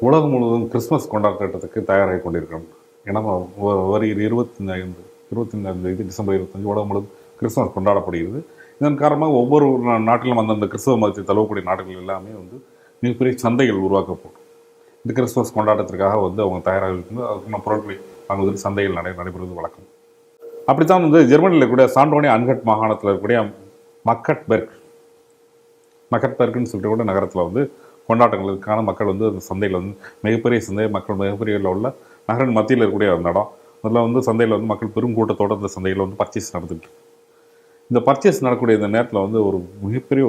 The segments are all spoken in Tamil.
உலகம் முழுவதும் கிறிஸ்மஸ் கொண்டாட்டத்துக்கு தயாராகி கொண்டிருக்கிறோம். ஏன்னா வருகிற 25 டிசம்பர் 25 உலகம் முழுவதும் கிறிஸ்மஸ் கொண்டாடப்படுகிறது. இதன் காரணமாக ஒவ்வொரு நாட்டிலும் அந்தந்த கிறிஸ்தவ மதத்தை தழுவக்கூடிய நாடுகள் எல்லாமே மிகப்பெரிய சந்தைகள் உருவாக்கப்படும். இந்த கிறிஸ்மஸ் கொண்டாட்டத்திற்காக அவங்க தயாராக இருக்கும்போது அதுக்கான பொருட்களை வாங்குவதற்கு சந்தைகள் நடைபெறுவது வழக்கம். அப்படித்தான் ஜெர்மனியில் இருக்கக்கூடிய சாண்டோனி அன்ஹட் மாகாணத்தில் இருக்கக்கூடிய மக்கட்பெர்க்னு சொல்லிட்டு கூட நகரத்தில் கொண்டாட்டங்களுக்கான மக்கள் அந்த சந்தையில் மிகப்பெரிய சந்தை, மக்கள் மிகப்பெரிய உள்ள நகரின் மத்தியில் இருக்கக்கூடிய அந்த இடம். அதில் சந்தையில் மக்கள் பெரும் கூட்டத்தோடு அந்த சந்தையில் பர்ச்சேஸ் நடந்துட்டு இந்த பர்ச்சேஸ் நடக்கக்கூடிய இந்த நேரத்தில் ஒரு மிகப்பெரிய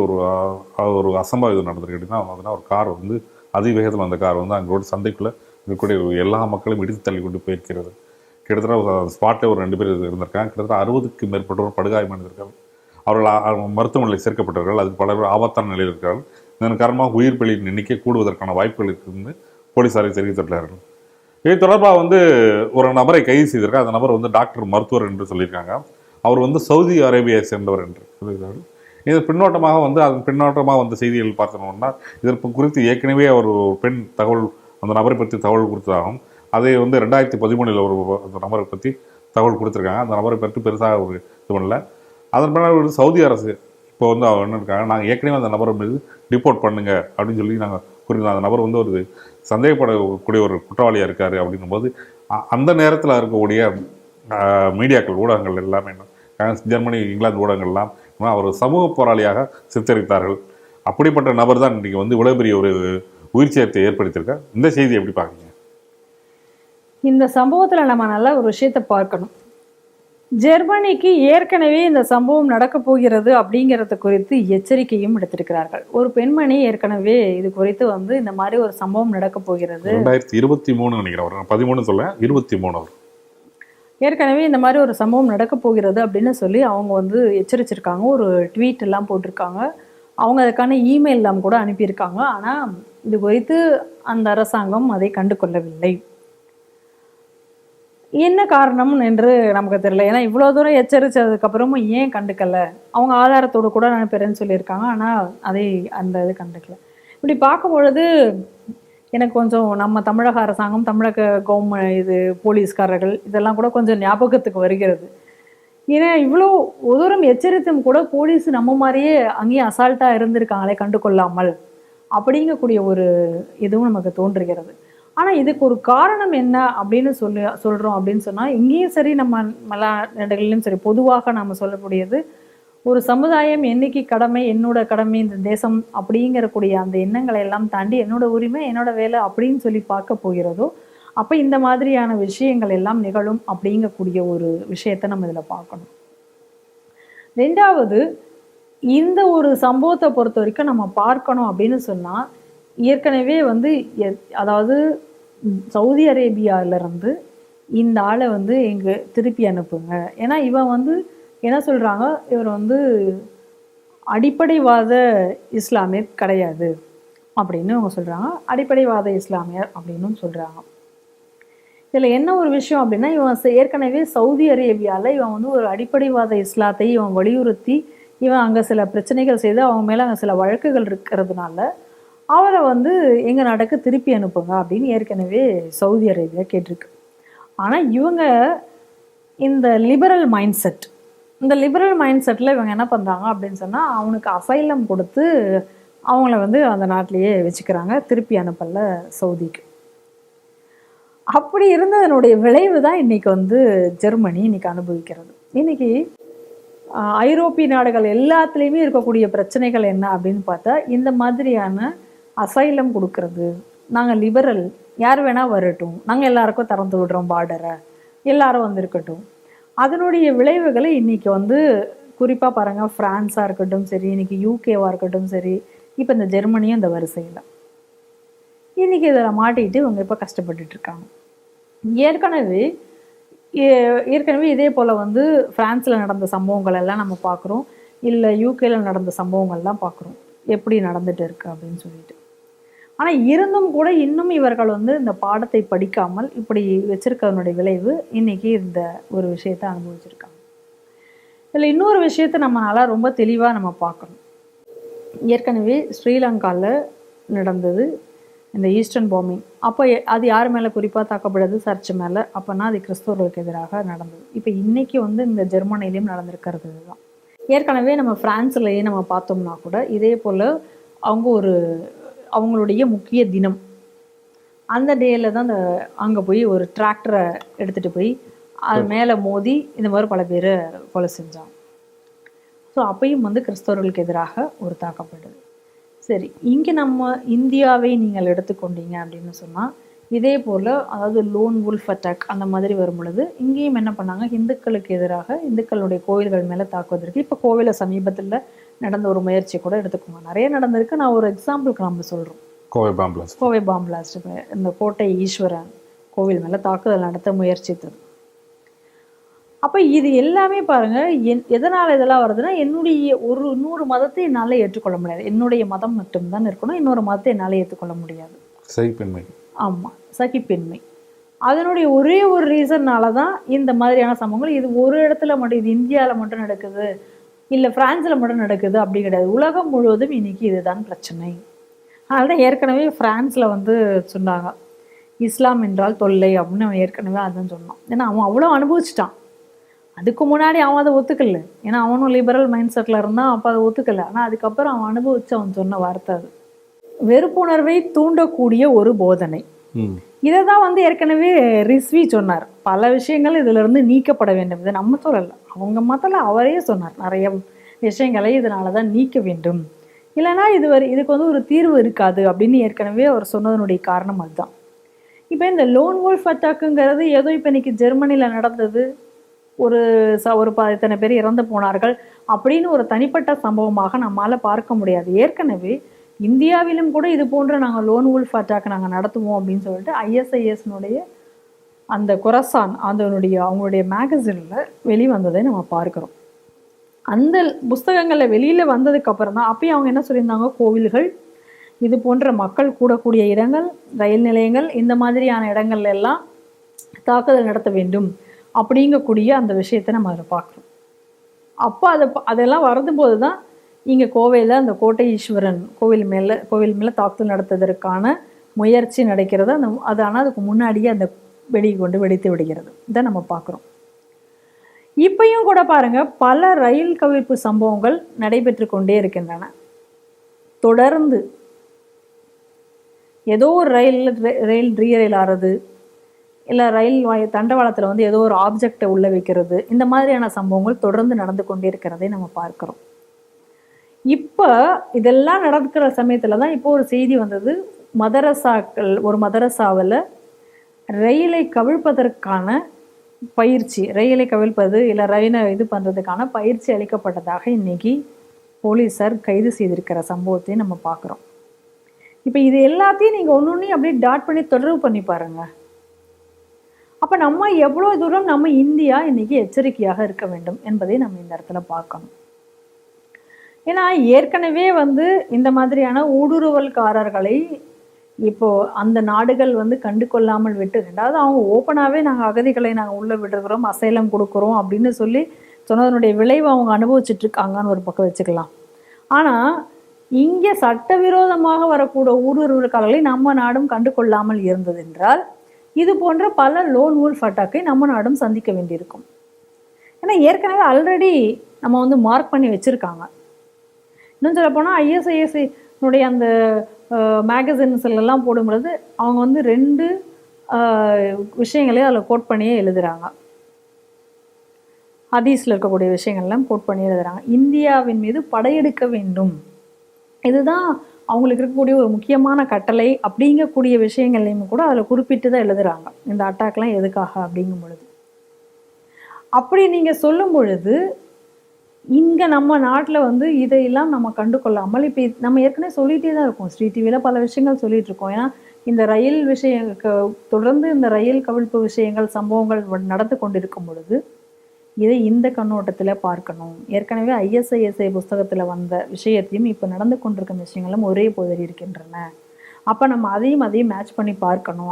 ஒரு அசம்பாவிதம் நடந்திருக்கு. அப்படின்னா அதனால் ஒரு கார் அதிவேகத்தில் அந்த கார் அங்களோட சந்தைக்குள்ளே இருக்கக்கூடிய எல்லா மக்களையும் இடித்து தள்ளி கொண்டு போயிருக்கிறது. கிட்டத்தட்ட ஸ்பாட்டில் ஒரு 2 பேர் இருந்திருக்காங்க. கிட்டத்தட்ட 60க்கும் மேற்பட்டவர் படுகாயமடைந்திருக்காங்க. அவர்கள் மருத்துவமனையில் சேர்க்கப்பட்டார்கள். அதுக்கு பல பேர் ஆபத்தான நிலையில் இருக்கிறார்கள். இதன் காரணமாக உயிர் பலியின் எண்ணிக்கை கூடுவதற்கான வாய்ப்புகள் இருக்குன்னு போலீசாரை தெரிவித்துள்ளார்கள். இது தொடர்பாக ஒரு நபரை கைது செய்திருக்காங்க. அந்த நபர் டாக்டர் மருத்துவர் என்று சொல்லியிருக்காங்க. அவர் சவுதி அரேபியாவை சேர்ந்தவர் என்று சொல்லியிருக்கார்கள். இது அதன் பின்னோட்டமாக வந்த செய்திகள் பார்த்தோம்னா இதற்கு குறித்து ஏற்கனவே அவர் பெண் தகவல் அந்த நபரை பற்றி தகவல் கொடுத்ததாகவும் அதை 2013 அந்த நபரை பற்றி தகவல் கொடுத்துருக்காங்க. அந்த நபரை பற்றி பெருசாக ஒரு இது பண்ணல. அதன் பின்னர் சவுதி அரசு இப்போ அவங்க என்ன இருக்காங்க, நாங்கள் ஏற்கனவே அந்த நபரை மீது ரிப்போர்ட் பண்ணுங்க அப்படின்னு சொல்லி நாங்கள் கூறியிருந்தோம். அந்த நபர் ஒரு சந்தேகப்படக்கூடிய ஒரு குற்றவாளியாக இருக்கார் அப்படிங்கும்போது அந்த நேரத்தில் இருக்கக்கூடிய மீடியாக்கள் ஊடகங்கள் எல்லாமே ஜெர்மனி, இங்கிலாந்து ஊடகங்கள்லாம் அவர் சமூக போராளியாக சித்தரித்தார்கள். அப்படிப்பட்ட நபர் தான் இன்றைக்கி இவ்வளோ பெரிய ஒரு உயிர் சேதத்தை ஏற்படுத்தியிருக்கார். இந்த செய்தி எப்படி பார்க்குறீங்க? இந்த சம்பவத்தில் நம்ம நல்ல ஒரு விஷயத்தை பார்க்கணும். ஜெர்மனிக்கு ஏற்கனவே இந்த சம்பவம் நடக்க போகிறது அப்படிங்கிறது குறித்து எச்சரிக்கையும் எடுத்திருக்கிறார்கள். ஒரு பெண்மணி ஏற்கனவே இது குறித்து இந்த மாதிரி ஒரு சம்பவம் நடக்க போகிறது 2023 நினைக்கிறேன், 13 சொல்ல 23 ஏற்கனவே இந்த மாதிரி ஒரு சம்பவம் நடக்க போகிறது அப்படின்னு சொல்லி அவங்க எச்சரிச்சிருக்காங்க. ஒரு ட்வீட் எல்லாம் போட்டிருக்காங்க. அவங்க அதுக்கான இமெயில் எல்லாம் கூட அனுப்பியிருக்காங்க. ஆனால் இது குறித்து அந்த அரசாங்கம் அதை கண்டு கொள்ளவில்லை. என்ன காரணம் என்று நமக்கு தெரியல. ஏன்னா இவ்வளோ தூரம் எச்சரித்ததுக்கப்புறமும் ஏன் கண்டுக்கல? அவங்க ஆதாரத்தோடு கூட அனுப்புறேன்னு சொல்லியிருக்காங்க. ஆனால் அந்த இது கண்டுக்கல. இப்படி பார்க்கும் பொழுது எனக்கு கொஞ்சம் நம்ம தமிழக அரசாங்கம், தமிழக கவர்மெண்ட், போலீஸ்காரர்கள் இதெல்லாம் கூட கொஞ்சம் ஞாபகத்துக்கு வருகிறது. ஏன்னா இவ்வளோ தூரம் எச்சரித்தும் கூட போலீஸ் நம்ம மாதிரியே அங்கேயும் அசால்ட்டாக இருந்திருக்காங்களே கண்டு கொள்ளாமல் அப்படிங்கக்கூடிய ஒரு இதுவும் நமக்கு தோன்றுகிறது. ஆனால் இதுக்கு ஒரு காரணம் என்ன அப்படின்னு சொல்கிறோம் அப்படின்னு சொன்னால், இங்கேயும் சரி நம்ம எல்லா இடங்களிலும் சரி பொதுவாக நாம் சொல்லக்கூடியது ஒரு சமுதாயம் என்னைக்கு கடமை, என்னோட கடமை இந்த தேசம் அப்படிங்கிறக்கூடிய அந்த எண்ணங்களை எல்லாம் தாண்டி என்னோட உரிமை, என்னோட வேலை அப்படின்னு சொல்லி பார்க்க போகிறதோ அப்போ இந்த மாதிரியான விஷயங்கள் எல்லாம் நிகழும் அப்படிங்கக்கூடிய ஒரு விஷயத்தை நம்ம இதில் பார்க்கணும். ரெண்டாவது, இந்த ஒரு சம்பவத்தை பொறுத்த வரைக்கும் நம்ம பார்க்கணும் அப்படின்னு சொன்னால், ஏற்கனவே அதாவது சவுதி அரேபியாவிலேருந்து இந்த ஆளை எங்கே திருப்பி அனுப்புங்க. ஏன்னா இவன் என்ன சொல்கிறாங்க, இவர் அடிப்படைவாத இஸ்லாமியர் கிடையாது அப்படின்னு அவங்க சொல்கிறாங்க. அடிப்படைவாத இஸ்லாமியர் அப்படின்னு சொல்கிறாங்க. இதில் என்ன ஒரு விஷயம் அப்படின்னா, இவன் ஏற்கனவே சவுதி அரேபியாவில் இவன் ஒரு அடிப்படைவாத இஸ்லாத்தை இவன் வலியுறுத்தி இவன் அங்கே சில பிரச்சனைகள் செய்து அவங்க மேலே அங்கே சில வழக்குகள் இருக்கிறதுனால அவரை எங்கள் நாட்டுக்கு திருப்பி அனுப்புங்க அப்படின்னு ஏற்கனவே சவுதி அரேபியா கேட்டிருக்கு. ஆனால் இவங்க இந்த லிபரல் மைண்ட் செட்டில் இவங்க என்ன பண்ணுறாங்க அப்படின்னு சொன்னால், அவனுக்கு அசைலம் கொடுத்து அவங்கள அந்த நாட்டிலேயே வச்சுக்கிறாங்க, திருப்பி அனுப்பல சவுதிக்கு. அப்படி இருந்ததனுடைய விளைவு தான் இன்றைக்கி ஜெர்மனி இன்றைக்கி அனுபவிக்கிறது. இன்றைக்கி ஐரோப்பிய நாடுகள் எல்லாத்துலேயுமே இருக்கக்கூடிய பிரச்சனைகள் என்ன அப்படின்னு பார்த்தா, இந்த மாதிரியான அசைலம் கொடுக்கறது, நாங்கள் லிபரல், யார் வேணால் வரட்டும், நாங்கள் எல்லாருக்கும் திறந்து விடுறோம் பார்டரை, எல்லாரும் இருக்கட்டும். அதனுடைய விளைவுகளை இன்றைக்கி குறிப்பாக பாருங்கள், ஃப்ரான்ஸாக இருக்கட்டும் சரி, இன்றைக்கி யூகேவாக இருக்கட்டும் சரி, இப்போ இந்த ஜெர்மனியும் இந்த வரிசையில் இன்றைக்கி இதில் மாட்டிக்கிட்டு இவங்க இப்போ கஷ்டப்பட்டுட்ருக்காங்க. ஏற்கனவே இதே போல் ஃப்ரான்ஸில் நடந்த சம்பவங்கள் எல்லாம் நம்ம பார்க்குறோம், இல்லை யூகேயில் நடந்த சம்பவங்கள்லாம் பார்க்குறோம் எப்படி நடந்துட்டு இருக்கு அப்படின்னு சொல்லிட்டு. ஆனால் இருந்தும் கூட இன்னும் இவர்கள் இந்த பாடத்தை படிக்காமல் இப்படி வச்சிருக்கிறதனுடைய விளைவு இன்னைக்கு இந்த ஒரு விஷயத்தை அனுபவிச்சிருக்காங்க. இதில் இன்னொரு விஷயத்தை நம்மளால ரொம்ப தெளிவாக நம்ம பார்க்கணும். ஏற்கனவே ஸ்ரீலங்காவில் நடந்தது, இந்த ஈஸ்டர்ன் பாம்பிங். அப்போ அது யார் மேலே குறிப்பாக தாக்கப்படுது? சர்ச் மேலே. அப்போனா அது கிறிஸ்தவர்களுக்கு எதிராக நடந்தது. இப்போ இன்றைக்கி வந்து இந்த ஜெர்மனிலையும் நடந்திருக்கிறது இதுதான். ஏற்கனவே நம்ம ஃப்ரான்ஸ்லேயே நம்ம பார்த்தோம்னா கூட இதே போல் அவங்க அவங்களுடைய முக்கிய தினம் அந்த டேயில் தான் அங்கே போய் ஒரு டிராக்டரை எடுத்துகிட்டு போய் அது மேலே மோதி இந்த மாதிரி பல பேர் கொலை செஞ்சாங்க. ஸோ அப்பையும் வந்து கிறிஸ்தவர்களுக்கு எதிராக ஒரு தாக்கப்படுது. சரி, இங்கே நம்ம இந்தியாவை நீங்கள் எடுத்துக்கொண்டீங்க அப்படின்னு சொன்னால் இதே போல், அதாவது லோன் வுல்ஃப் அட்டாக் அந்த மாதிரி வரும் பொழுது இங்கேயும் என்ன பண்ணாங்க, இந்துக்களுக்கு எதிராக இந்துக்களுடைய கோயில்கள் மேலே தாக்குவதற்கு இப்போ கோவிலில் சமீபத்தில் நடந்த ஒரு முயற்சி கூட எடுத்துக்கோங்க. நிறைய நடந்திருக்கு. நான் ஒரு எக்ஸாம்பிளுக்கு நம்ம சொல்கிறோம். Kovai bomb blast. இந்த கோட்டை ஈஸ்வரன் கோவில் மேலே தாக்குதல் நடத்த முயற்சித்தது. அப்போ இது எல்லாமே பாருங்கள், எதனால் இதெல்லாம் வருதுன்னா, என்னுடைய இன்னொரு மதத்தை என்னால் ஏற்றுக்கொள்ள முடியாது. என்னுடைய மதம் மட்டும்தான் இருக்கணும், இன்னொரு மதத்தை என்னால் ஏற்றுக்கொள்ள முடியாது. சகிப்பின்மை. ஆமாம், சகிப்பின்மை. அதனுடைய ஒரே ஒரு ரீசன்னால தான் இந்த மாதிரியான சம்பவங்கள். இது ஒரு இடத்துல மட்டும், இது இந்தியாவில் மட்டும் நடக்குது, இல்லை ஃப்ரான்ஸில் மட்டும் நடக்குது அப்படி கிடையாது. உலகம் முழுவதும் இன்னைக்கு இதுதான் பிரச்சனை. அதனால தான் ஏற்கனவே ஃப்ரான்ஸில் வந்து சொன்னாங்க, இஸ்லாம் என்றால் தொல்லை அப்படின்னு. அவன் ஏற்கனவே அதுதான் சொன்னான். ஏன்னா அவன் அவ்வளோ அனுபவிச்சிட்டான். அதுக்கு முன்னாடி அவன் அதை ஒத்துக்கல, ஏன்னா அவனும் லிபரல் மைண்ட் செட்டில் இருந்தான். அப்போ அதை ஒத்துக்கலை. ஆனால் அதுக்கப்புறம் அவன் அனுபவிச்சு அவன் சொன்ன வார்த்தை அது. வெறுப்புணர்வை தூண்டக்கூடிய ஒரு போதனை. இதை தான் வந்து ஏற்கனவே ரிஸ்வி சொன்னார். பல விஷயங்கள் இதிலிருந்து நீக்கப்பட வேண்டும். இதை நம்ம சொல்லலை, அவங்க மத்தியில் அவரே சொன்னார். நிறைய விஷயங்களை இதனால தான் நீக்க வேண்டும், இல்லைனா இதுக்கு வந்து ஒரு தீர்வு இருக்காது அப்படின்னு ஏற்கனவே அவர் சொன்னதனுடைய காரணம் அதுதான். இப்போ இந்த லோன் வுல்ஃப் அட்டாக்குங்கிறது ஏதோ இப்போ இன்னைக்கு ஜெர்மனியில் நடந்தது, ஒரு இத்தனை பேர் இறந்து போனார்கள் அப்படின்னு ஒரு தனிப்பட்ட சம்பவமாக நம்மளால் பார்க்க முடியாது. ஏற்கனவே இந்தியாவிலும் கூட இது போன்ற நாங்கள் லோன் வுல்ஃப் அட்டாக் நாங்கள் நடத்துவோம் அப்படின்னு சொல்லிட்டு ISISனுடைய அந்த கொரசான் அவங்களுடைய மேகசினில் வெளிவந்ததை நம்ம பார்க்குறோம். அந்த புஸ்தகங்களில் வெளியில் வந்ததுக்கு அப்புறம் தான் அப்பயும் அவங்க என்ன சொல்லியிருந்தாங்க, கோவில்கள், இது போன்ற மக்கள் கூடக்கூடிய இடங்கள், ரயில் நிலையங்கள், இந்த மாதிரியான இடங்கள்ல எல்லாம் தாக்குதல் நடத்த வேண்டும் அப்படிங்கக்கூடிய அந்த விஷயத்தை நம்ம அதில் பார்க்குறோம். அப்போ அதெல்லாம் வரும்போது தான் இங்கே கோவையில் அந்த கோட்டை ஈஸ்வரன் கோவில் மேலே தாக்குதல் நடத்துவதற்கான முயற்சி நடக்கிறது. ஆனால் அதுக்கு முன்னாடியே அந்த கொண்டு வெடித்து விடுகிறது. இதை நம்ம பார்க்குறோம். இப்பயும் கூட பாருங்கள், பல ரயில் கவிழ்ப்பு சம்பவங்கள் நடைபெற்று கொண்டே இருக்கின்றன. தொடர்ந்து ஏதோ ஒரு ரயில் ரீரயில் ஆகிறது, இல்லை ரயில் தண்டவாளத்தில் வந்து ஏதோ ஒரு ஆப்ஜெக்டை உள்ள வைக்கிறது, இந்த மாதிரியான சம்பவங்கள் தொடர்ந்து நடந்து கொண்டே இருக்கிறதை நம்ம பார்க்குறோம். இப்போ இதெல்லாம் நடக்கிற சமயத்தில் தான் இப்போ ஒரு செய்தி வந்தது, ஒரு மதரசாவில் ரயிலை கவிழ்ப்பதற்கான பயிற்சி, ரயிலை கவிழ்ப்பது இல்லை ரயிலை இது பண்ணுறதுக்கான பயிற்சி அளிக்கப்பட்டதாக இன்னைக்கு போலீஸார் கைது செய்திருக்கிற சம்பவத்தை நம்ம பார்க்குறோம். இப்போ இது எல்லாத்தையும் நீங்கள் ஒன்று அப்படியே டாட் பண்ணி தொடர்பு பண்ணி பாருங்கள். அப்போ நம்ம எவ்வளோ தூரம் நம்ம இந்தியா இன்னைக்கு எச்சரிக்கையாக இருக்க வேண்டும் என்பதை நம்ம இந்த இடத்துல பார்க்கணும். ஏன்னா ஏற்கனவே வந்து இந்த மாதிரியான ஊடுருவல்காரர்களை இப்போ அந்த நாடுகள் வந்து கண்டு கொள்ளாமல் விட்டு, ரெண்டாவது அவங்க ஓப்பனாகவே நாங்கள் அகதிகளை நாங்கள் உள்ளே விடுறோம், அசைலம் கொடுக்குறோம் அப்படின்னு சொல்லி சொன்னதனுடைய விளைவு அவங்க அனுபவிச்சுட்டு இருக்காங்கன்னு ஒரு பக்கம் வச்சுக்கலாம். ஆனால் இங்கே சட்டவிரோதமாக வரக்கூடிய ஊடுருவல்காரர்களை நம்ம நாடும் கண்டு கொள்ளாமல் இருந்தது என்றால் இது போன்ற பல லோன் வுல்ஃப் அட்டாக்கை நம்ம நாடும் சந்திக்க வேண்டியிருக்கும். ஏன்னா ஏற்கனவே ஆல்ரெடி நம்ம வந்து மார்க் பண்ணி வச்சுருக்காங்க. இன்னும் சொல்ல போனால் ISISனுடைய அந்த மேகசின்ஸ்லாம் போடும்பொழுது அவங்க வந்து 2 விஷயங்களையும் அதில் கோட் பண்ணியே எழுதுகிறாங்க. ஹதீஸில் இருக்கக்கூடிய விஷயங்கள்லாம் கோட் பண்ணி எழுதுகிறாங்க. இந்தியாவின் மீது படையெடுக்க வேண்டும், இதுதான் அவங்களுக்கு இருக்கக்கூடிய ஒரு முக்கியமான கட்டளை அப்படிங்கக்கூடிய விஷயங்களையும் கூட அதில் குறிப்பிட்டு தான் எழுதுகிறாங்க. இந்த அட்டாக்லாம் எதுக்காக அப்படிங்கும் பொழுது, அப்படி நீங்கள் சொல்லும் பொழுது இங்கே நம்ம நாட்டில் வந்து இதையெல்லாம் நம்ம கண்டு கொள்ளாமல் இப்போ நம்ம ஏற்கனவே சொல்லிகிட்டே தான் இருக்கோம். ஸ்ரீ டிவியில் பல விஷயங்கள் சொல்லிகிட்டு இருக்கோம். ஏன்னா இந்த ரயில் தொடர்ந்து இந்த ரயில் கவிழ்ப்பு விஷயங்கள் சம்பவங்கள் நடந்து கொண்டிருக்கும் பொழுது இதை இந்த கண்ணோட்டத்தில் பார்க்கணும். ஏற்கனவே ISISI புஸ்தகத்தில் வந்த விஷயத்தையும் இப்போ நடந்து கொண்டிருக்கும் விஷயங்களும் ஒரே போதில் இருக்கின்றன. அப்போ நம்ம அதையும் மேட்ச் பண்ணி பார்க்கணும்.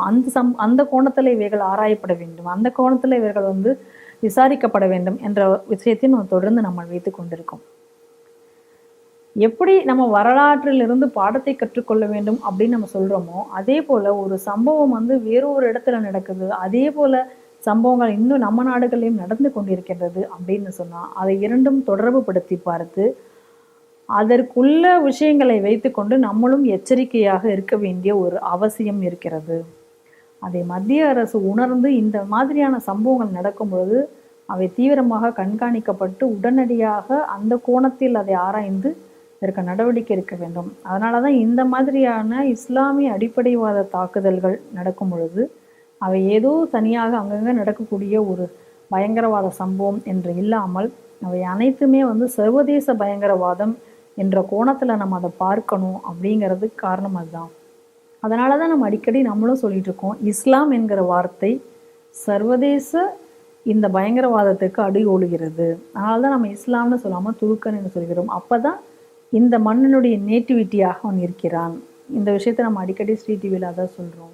அந்த கோணத்தில் இவைகள் ஆராயப்பட வேண்டும், அந்த கோணத்தில் இவர்கள் வந்து விசாரிக்கப்பட வேண்டும் என்ற விஷயத்தையும் நம்ம தொடர்ந்து நம்ம வைத்து கொண்டிருக்கோம். எப்படி நம்ம வரலாற்றிலிருந்து பாடத்தை கற்றுக்கொள்ள வேண்டும் அப்படின்னு நம்ம சொல்றோமோ, அதே போல ஒரு சம்பவம் வந்து வேறு ஒரு இடத்துல நடக்குது. அதே போல சம்பவங்கள் இன்னும் நம்ம நாடுகள்லயும் நடந்து கொண்டிருக்கின்றது அப்படின்னு சொன்னா, அதை இரண்டும் தொடர்பு படுத்தி பார்த்து, அதற்குள்ள விஷயங்களை வைத்துக்கொண்டு நம்மளும் எச்சரிக்கையாக இருக்க வேண்டிய ஒரு அவசியம் இருக்கிறது. அதை மத்திய அரசு உணர்ந்து இந்த மாதிரியான சம்பவங்கள் நடக்கும்பொழுது, அவை தீவிரமாக கண்காணிக்கப்பட்டு, உடனடியாக அந்த கோணத்தில் அதை ஆராய்ந்து இதற்கு நடவடிக்கை எடுக்க வேண்டும். அதனால தான் இந்த மாதிரியான இஸ்லாமிய அடிப்படைவாத தாக்குதல்கள் நடக்கும் பொழுது, அவை ஏதோ தனியாக அங்கங்கே நடக்கக்கூடிய ஒரு பயங்கரவாத சம்பவம் என்று இல்லாமல், அவை அனைத்துமே வந்து சர்வதேச பயங்கரவாதம் என்ற கோணத்தில் நம்ம அதை பார்க்கணும் அப்படிங்கிறதுக்கு காரணம் அதுதான். அதனால தான் நம்ம அடிக்கடி நம்மளும் சொல்லிட்டு இருக்கோம், இஸ்லாம் என்கிற வார்த்தை சர்வதேச இந்த பயங்கரவாதத்துக்கு அடிகோலுகிறது. அதனால தான் நம்ம இஸ்லாம்னு சொல்லாமல் துருக்கன் என்று சொல்கிறோம். அப்போ தான் இந்த மண்ணினுடைய நேட்டிவிட்டியாக அவன் இருக்கிறான். இந்த விஷயத்தை நம்ம அடிக்கடி ஸ்ரீ டிவியில் அதான் சொல்கிறோம்.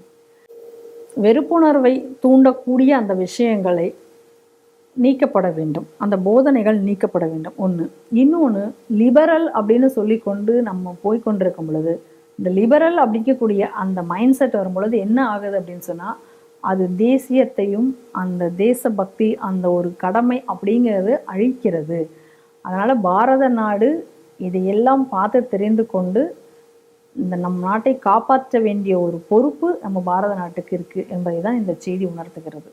வெறுப்புணர்வை தூண்டக்கூடிய அந்த விஷயங்களை நீக்கப்பட வேண்டும். அந்த போதனைகள் நீக்கப்பட வேண்டும் ஒன்று. இன்னொன்று, லிபரல் அப்படின்னு சொல்லிக்கொண்டு நம்ம போய்கொண்டிருக்கும் பொழுது, இந்த லிபரல் அப்படிங்கக்கூடிய அந்த மைண்ட் செட் வரும் பொழுது என்ன ஆகுது அப்படின்னு சொன்னால், அது தேசியத்தையும் அந்த தேசபக்தி அந்த ஒரு கடமை அப்படிங்கிறது அழிக்கிறது. அதனால் பாரத நாடு இதையெல்லாம் பார்த்து தெரிந்து கொண்டு இந்த நம் நாட்டை காப்பாற்ற வேண்டிய ஒரு பொறுப்பு நம்ம பாரத நாட்டுக்கு இருக்குது என்பதை தான் இந்த செய்தி உணர்த்துகிறது.